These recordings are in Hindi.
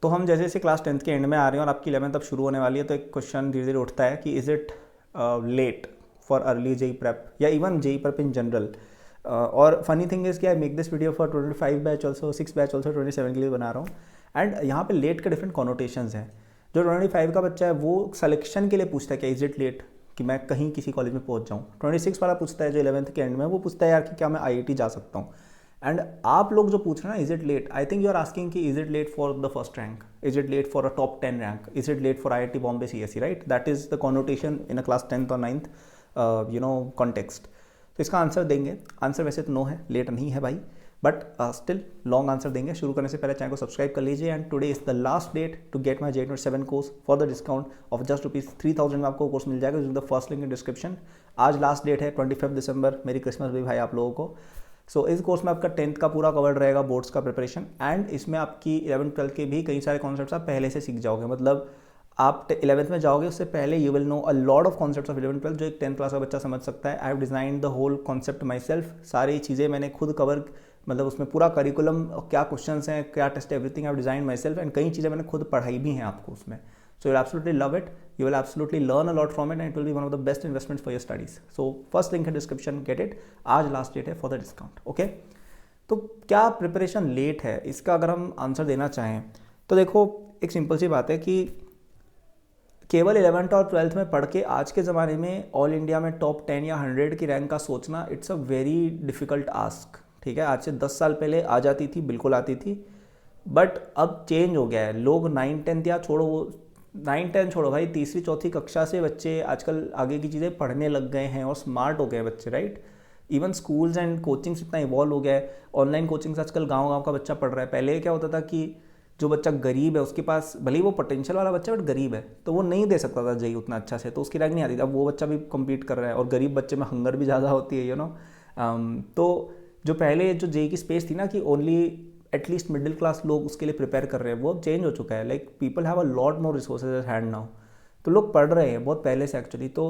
तो हम जैसे जैसे क्लास 10th के एंड में आ रहे हैं और आपकी 11th अब शुरू होने वाली है, तो एक क्वेश्चन धीरे धीरे उठता है कि is it late for early JEE prep या even JEE prep in general. और फनी थिंग इज़ कि I make this video for 25 batch also, 6 batch also, 27 के लिए बना रहा हूँ। एंड यहाँ पे लेट के डिफरेंट कॉनोटेशंस हैं। जो 25 का बच्चा है वो सिलेक्शन के लिए पूछता है कि इज़ इट लेट कि मैं कहीं किसी कॉलेज में पहुँच जाऊँ। 26 वाला पूछता है जो 11th के एंड में, वो पूछता है यार कि क्या मैं IIT जा सकता हूँ। एंड आप लोग जो पूछ रहे हैं ना is it late, I think you are asking कि is it late for the first rank, is it late for a top 10 rank, is it late for IIT Bombay CSE, right? That is the connotation in a class 10th और 9th कॉन्टेक्स्ट। तो इसका आंसर देंगे, आंसर वैसे तो नो है, लेट नहीं है भाई, बट स्टिल लॉन्ग आंसर देंगे। शुरू करने से पहले चैनल को सब्सक्राइब कर लीजिए। And today is the last date to get my JEE-27 course for the discount of just ₹3000 में आपको कोर्स मिल जाएगा using the first link in description. आज लास्ट डेट है 25 दिसंबर, मेरी क्रिसमस भी भाई आप लोगों को। सो इस कोर्स में आपका 10th का पूरा कवर्ड रहेगा, बोर्ड्स का प्रिपरेशन, एंड इसमें आपकी 11th 12th के भी कई सारे कॉन्सेप्ट्स आप पहले से सीख जाओगे। मतलब आप 11th में जाओगे उससे पहले you will know a lot of concepts of 11th 12th जो एक 10th क्लास का बच्चा समझ सकता है। I have design the whole concept myself, सारी चीज़ें मैंने खुद कवर, मतलब उसमें पूरा करिकुलम, क्या क्वेश्चंस हैं, क्या test, everything I have design myself. And कई चीज़ें मैंने खुद पढ़ाई भी हैं आपको उसमें। So you'll absolutely love it. You will absolutely learn a lot from it, and it will be one of the best investments for your studies. So first link in description, get it. आज लास्ट डेट है फॉर द डिस्काउंट, ओके? तो क्या प्रिपरेशन लेट है, इसका अगर हम आंसर देना चाहें तो देखो एक सिंपल सी बात है कि केवल 11th और 12th में पढ़ के आज के ज़माने में ऑल इंडिया में टॉप 10 या 100 की रैंक का सोचना, it's a very difficult ask. ठीक है, आज से 10 साल पहले आ जाती थी, बिल्कुल आती थी, बट अब चेंज हो गया है। लोग 9th 10th या छोड़ो, वो 9th 10th छोड़ो भाई, तीसरी चौथी कक्षा से बच्चे आजकल आगे की चीज़ें पढ़ने लग गए हैं और स्मार्ट हो गए बच्चे, right? Even schools and coachings इतना इवॉल्व हो गया है। ऑनलाइन कोचिंग्स आजकल गांव-गांव का बच्चा पढ़ रहा है। पहले क्या होता था कि जो बच्चा गरीब है उसके पास, भले ही वो पोटेंशियल वाला बच्चा बट गरीब है, तो वो नहीं दे सकता था जेई उतना अच्छा से, तो उसकी रैंक नहीं आती थी। अब वो बच्चा भी कम्पीट कर रहा है और गरीब बच्चे में हंगर भी ज़्यादा होती है, तो जो पहले जो जेई की स्पेस थी ना कि ओनली एटलीस्ट मिडिल क्लास लोग उसके लिए प्रिपेयर कर रहे हैं, वो चेंज हो चुका है। Like people have a lot more resources eight hand now, तो लोग पढ़ रहे हैं बहुत पहले से एक्चुअली। तो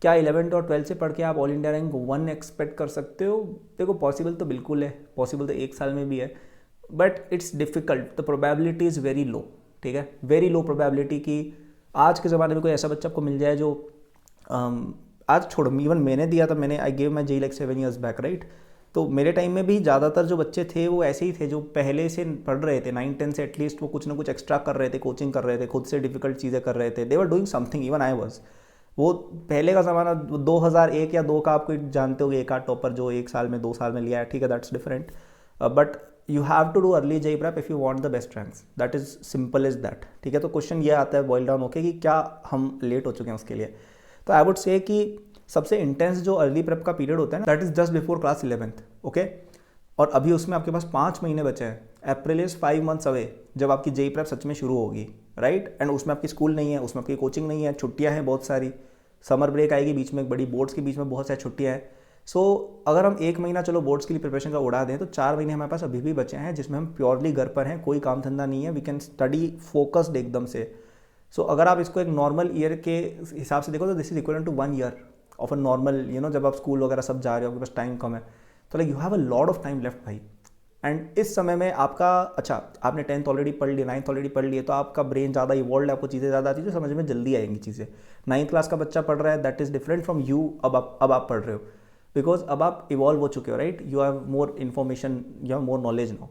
क्या 11th और 12th से पढ़ के आप ऑल इंडिया रैंक 1 एक्सपेक्ट कर सकते हो? देखो पॉसिबल तो बिल्कुल है, पॉसिबल तो एक साल में भी है, but it's difficult, the probability is very low. ठीक है, वेरी लो प्रोबेबिलिटी कि आज के ज़माने में कोई ऐसा बच्चा आपको मिल जाए जो आज छोड़ो, इवन मैंने दिया था, मैंने I gave my JEE like 7 years back, right? तो मेरे टाइम में भी ज़्यादातर जो बच्चे थे वो ऐसे ही थे जो पहले से पढ़ रहे थे, 9th 10th से एटलीस्ट वो कुछ ना कुछ एक्स्ट्रा कर रहे थे, कोचिंग कर रहे थे, खुद से डिफिकल्ट चीज़ें कर रहे थे, they were doing something, even I was. वो पहले का ज़माना 2001 या 2 का, आपको जानते हो एक आध टॉपर जो 1 साल में 2 साल में लिया है, ठीक है, that's different, but you have to do early JEE prep if you want the best ranks, that is simple is that. ठीक है, तो क्वेश्चन ये आता है बॉइल डाउन होके कि क्या हम लेट हो चुके हैं उसके लिए। तो आई वुड से कि सबसे इंटेंस जो अर्ली प्रेप का पीरियड होता है ना, that is just before class 11th, okay? और अभी उसमें आपके पास 5 महीने बचे हैं। अप्रैल इज़ 5 months अवे जब आपकी जेई प्रेप सच में शुरू होगी, राइट? एंड उसमें आपकी स्कूल नहीं है, उसमें आपकी कोचिंग नहीं है, छुट्टियां हैं बहुत सारी, समर ब्रेक आएगी बीच में, बड़ी बोर्ड्स के बीच में बहुत सारी छुट्टियां हैं। सो अगर हम 1 महीना चलो बोर्ड्स के लिए प्रिपरेशन का उड़ा दें, तो 4 महीने हमारे पास अभी भी बचे हैं जिसमें हम प्योरली घर पर हैं, कोई काम धंधा नहीं है, वी कैन स्टडी फोकस्ड एकदम से। सो अगर आप इसको एक नॉर्मल ईयर के हिसाब से देखो तो this is equal to 1 year of a normal, जब आप स्कूल वगैरह सब जा रहे हो, आपके पास टाइम कम है, तो like you have a lot of time left भाई। एंड इस समय में आपका, अच्छा आपने 10th ऑलरेडी पढ़ लिया, 9th ऑलरेडी पढ़ लिया, तो आपका ब्रेन ज़्यादा इवॉल्व है, आपको चीज़ें ज़्यादा आती है, समझ में जल्दी आएंगी चीज़ें। 9th क्लास का बच्चा पढ़ रहा है, that is different from you, अब आप पढ़ रहे हो, बिकॉज अब आप इवॉल्व हो चुके हो, right? You have more information, you have more knowledge now.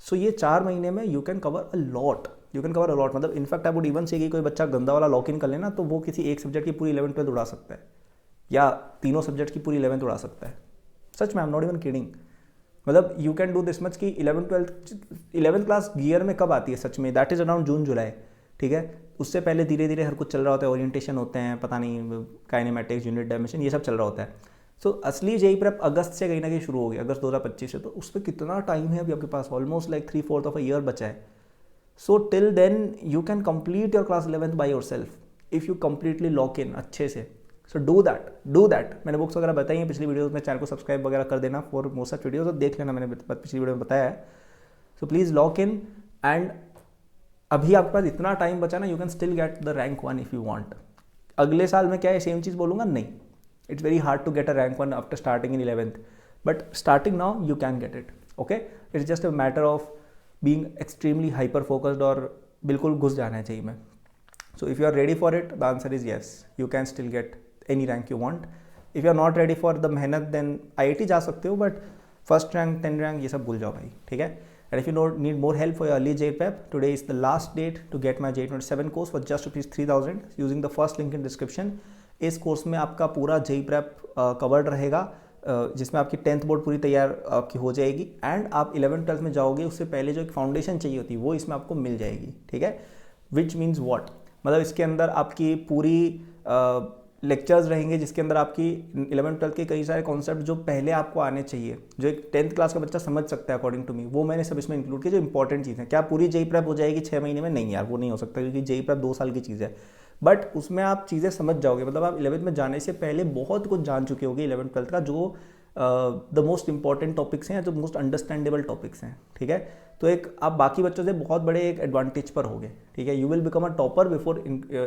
So ये 4 महीने में you can cover a lot, you can cover a lot. मतलब in fact I would even say कि कोई बच्चा गंदा वाला लॉक इन कर लेना तो वो किसी एक सब्जेक्ट की पूरी 11th 12th उड़ा सकता है, या तीनों सब्जेक्ट की पूरी 11th उड़ा सकता है, सच में, I am not even kidding. मतलब you can do this much कि 11th क्लास गियर में कब आती है सच में, दैट इज़ अराउंड जून जुलाई, ठीक है? उससे पहले धीरे धीरे हर कुछ चल रहा होता है, ओरिएंटेशन होते हैं, पता नहीं काइनेमेटिक्स, यूनिट डायमेंशन, ये सब चल रहा होता है। सो असली जेई प्रेप अगस्त से कहीं ना कहीं शुरू हो गया, अगस्त 2025 से, तो उस पर कितना टाइम है अभी आपके पास, almost like 3/4 of a year बचा है। So till then you can complete your class 11th by yourself if you completely lock in अच्छे से। So do that. मैंने बुक्स वगैरह बताई हैं पिछली वीडियोस में, चैनल को सब्सक्राइब वगैरह कर देना फॉर मोर सच वीडियोस, तो देख लेना, मैंने पिछली वीडियो में बताया है। So please lock in, and अभी आपके पास इतना टाइम बचा ना, you can still get the rank 1 if you want. अगले साल में क्या है सेम चीज़ बोलूँगा? नहीं, it's very hard to get a rank 1 after starting in 11th, but starting now you can get it, okay? It's just a matter of being extremely hyper focused और बिल्कुल घुस जाना है जेई में. So if you are ready for it, the answer is yes. You can still get any rank you want. If you are not ready for the मेहनत, then IIT जा सकते हो, but first rank, 10 rank ये सब भूल जाओ भाई, ठीक है. And if you need more help for your early JEE prep, today is the last date to get my JEE 27 course for just ₹3,000 using the first link in description. इस कोर्स में आपका पूरा JEE prep कवर्ड रहेगा, जिसमें आपकी 10th बोर्ड पूरी तैयार आपकी हो जाएगी एंड आप 11th 12th में जाओगे उससे पहले जो एक फाउंडेशन चाहिए होती है वो इसमें आपको मिल जाएगी, ठीक है. विच मीन्स वॉट, मतलब इसके अंदर आपकी पूरी लेक्चर्स रहेंगे जिसके अंदर आपकी 11th 12th के कई सारे कॉन्सेप्ट जो पहले आपको आने चाहिए, जो एक 10th क्लास का बच्चा समझ सकता है अकॉर्डिंग टू मी, वो मैंने सब इसमें इंक्लूड किया जो इंपॉर्टेंट चीज़ है. क्या पूरी JEE prep हो जाएगी 6 महीने में? नहीं यार, वो नहीं हो सकता, क्योंकि JEE prep 2 साल की चीज़ है. बट उसमें आप चीज़ें समझ जाओगे, मतलब आप 11th में जाने से पहले बहुत कुछ जान चुके होगे 11th 12th का, जो द मोस्ट इंपॉर्टेंट टॉपिक्स हैं, जो मोस्ट अंडरस्टैंडेबल टॉपिक्स हैं, ठीक है. तो एक आप बाकी बच्चों से बहुत बड़े एक एडवांटेज पर होगे, ठीक है. You will become a topper before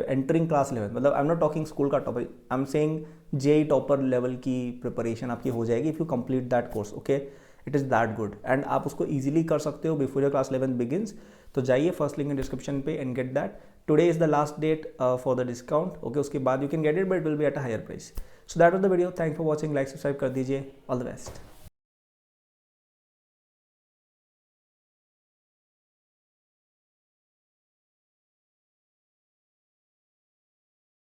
entering class 11. मतलब I am not talking school का topper, I am saying JEE topper level की प्रिपरेशन आपकी हो जाएगी if you complete that course. Okay, it is that good and आप उसको ईजिली कर सकते हो बिफोर योर क्लास 11 बिगिंस. तो जाइए फर्स्ट लिंक इन डिस्क्रिप्शन पे and get that. Today is the last date for the discount. Okay, उसके बाद you can get it but it will be at a higher price. So that was the video. Thank for watching. Like subscribe कर दीजिए. All the best.